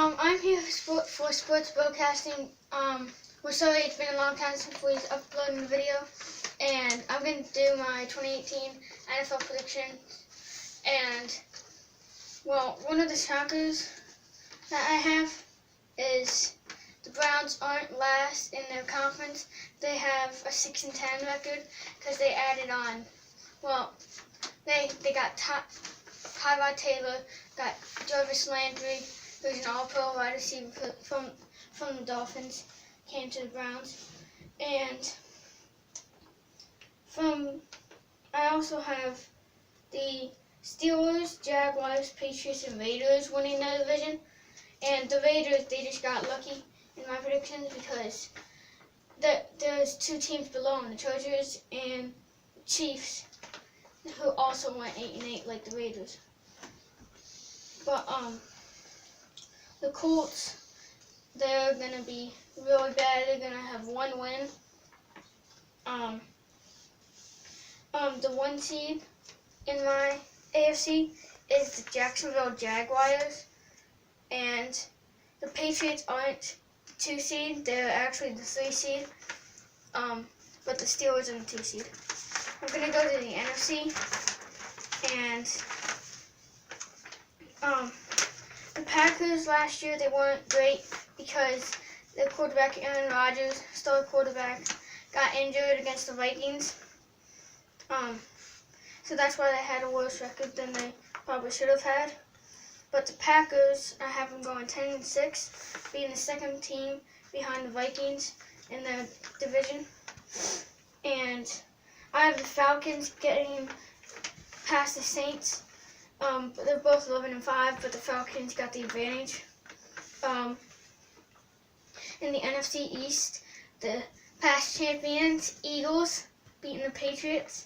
I'm here for sports broadcasting. We're sorry it's been a long time since we've uploaded a video, and I'm going to do my 2018 NFL predictions. And, well, one of the shockers that I have is the Browns aren't last in their conference. They have a 6-10 record because they added on, well, they got Tyrod Taylor, got Jarvis Landry, who's an all-pro wide receiver from the Dolphins, came to the Browns. And I also have the Steelers, Jaguars, Patriots, and Raiders winning their division. And the Raiders, they just got lucky in my predictions because there's two teams below them, the Chargers and Chiefs, who also went 8-8 like the Raiders. But the Colts, they're gonna be really bad. They're gonna have one win. The one seed in my AFC is the Jacksonville Jaguars, and the Patriots aren't the 2 seed. They're actually the 3 seed. But the Steelers are the 2 seed. I'm gonna go to the NFC, and the Packers last year, they weren't great because their quarterback, Aaron Rodgers, star quarterback, got injured against the Vikings. So that's why they had a worse record than they probably should have had. But the Packers, I have them going 10-6, being the second team behind the Vikings in their division. And I have the Falcons getting past the Saints. They're both 11-5, but the Falcons got the advantage. In the NFC East, the past champions, Eagles, beating the Patriots.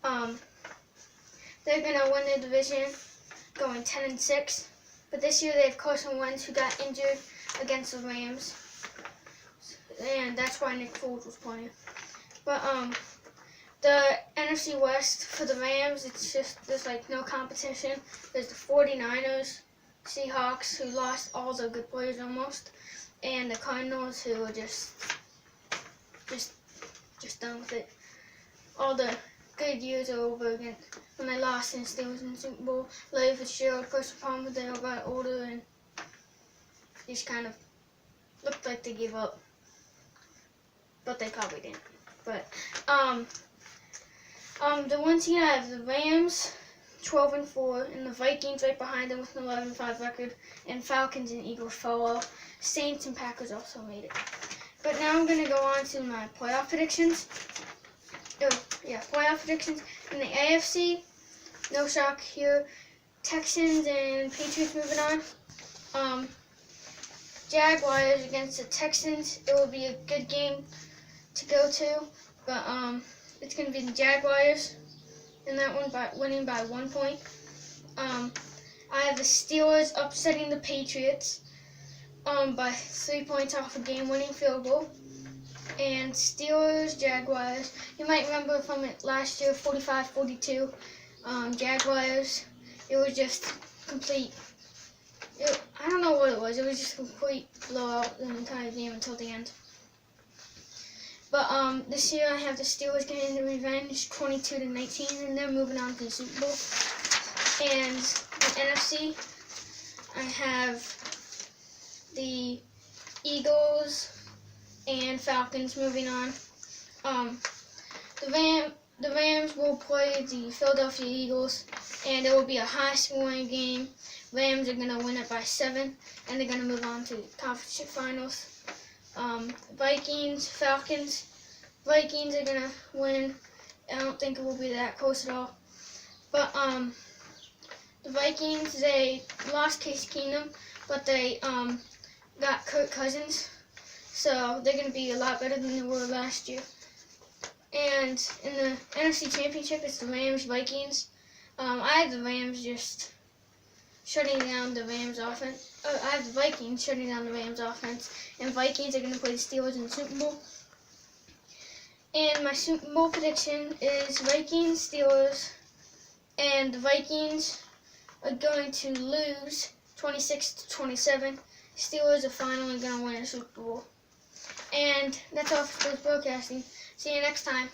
They're gonna win their division, going 10-6. But this year they have Carson Wentz, who got injured against the Rams, and that's why Nick Foles was playing. But the NFC West for the Rams, it's just there's like no competition. There's the 49ers, Seahawks, who lost all their good players almost, and the Cardinals, who are just done with it. All the good years are over again. When they lost and Steelers in the Super Bowl, Larry Fitzgerald, Carson Palmer, they all got older and just kind of looked like they gave up, but they probably didn't. But the one team I have the Rams, 12-4, and the Vikings right behind them with an 11-5 record, and Falcons and Eagles follow. Saints and Packers also made it. But now I'm gonna go on to my playoff predictions. Playoff predictions in the AFC. No shock here. Texans and Patriots moving on. Jaguars against the Texans. It will be a good game to go to, but it's going to be the Jaguars in that one, winning by 1 point. I have the Steelers upsetting the Patriots by 3 points off a game-winning field goal. And Steelers, Jaguars. You might remember from it last year, 45-42. Jaguars. It was just complete. I don't know what it was. It was just a complete blowout the entire game until the end. But this year I have the Steelers getting the revenge, 22-19, and they're moving on to the Super Bowl. And in NFC, I have the Eagles and Falcons moving on. The Rams will play the Philadelphia Eagles, and it will be a high-scoring game. Rams are going to win it by 7, and they're going to move on to the conference finals. Vikings, Falcons. Vikings are going to win. I don't think it will be that close at all. But the Vikings, they lost Case Keenum, but they got Kirk Cousins. So they're going to be a lot better than they were last year. And in the NFC Championship, it's the Rams-Vikings. I have the Rams just shutting down the Rams offense. I have the Vikings shutting down the Rams offense. And Vikings are going to play the Steelers in the Super Bowl. And my Super Bowl prediction is Vikings-Steelers. And the Vikings are going to lose 26-27. Steelers are finally going to win a Super Bowl. And that's all for sports broadcasting. See you next time.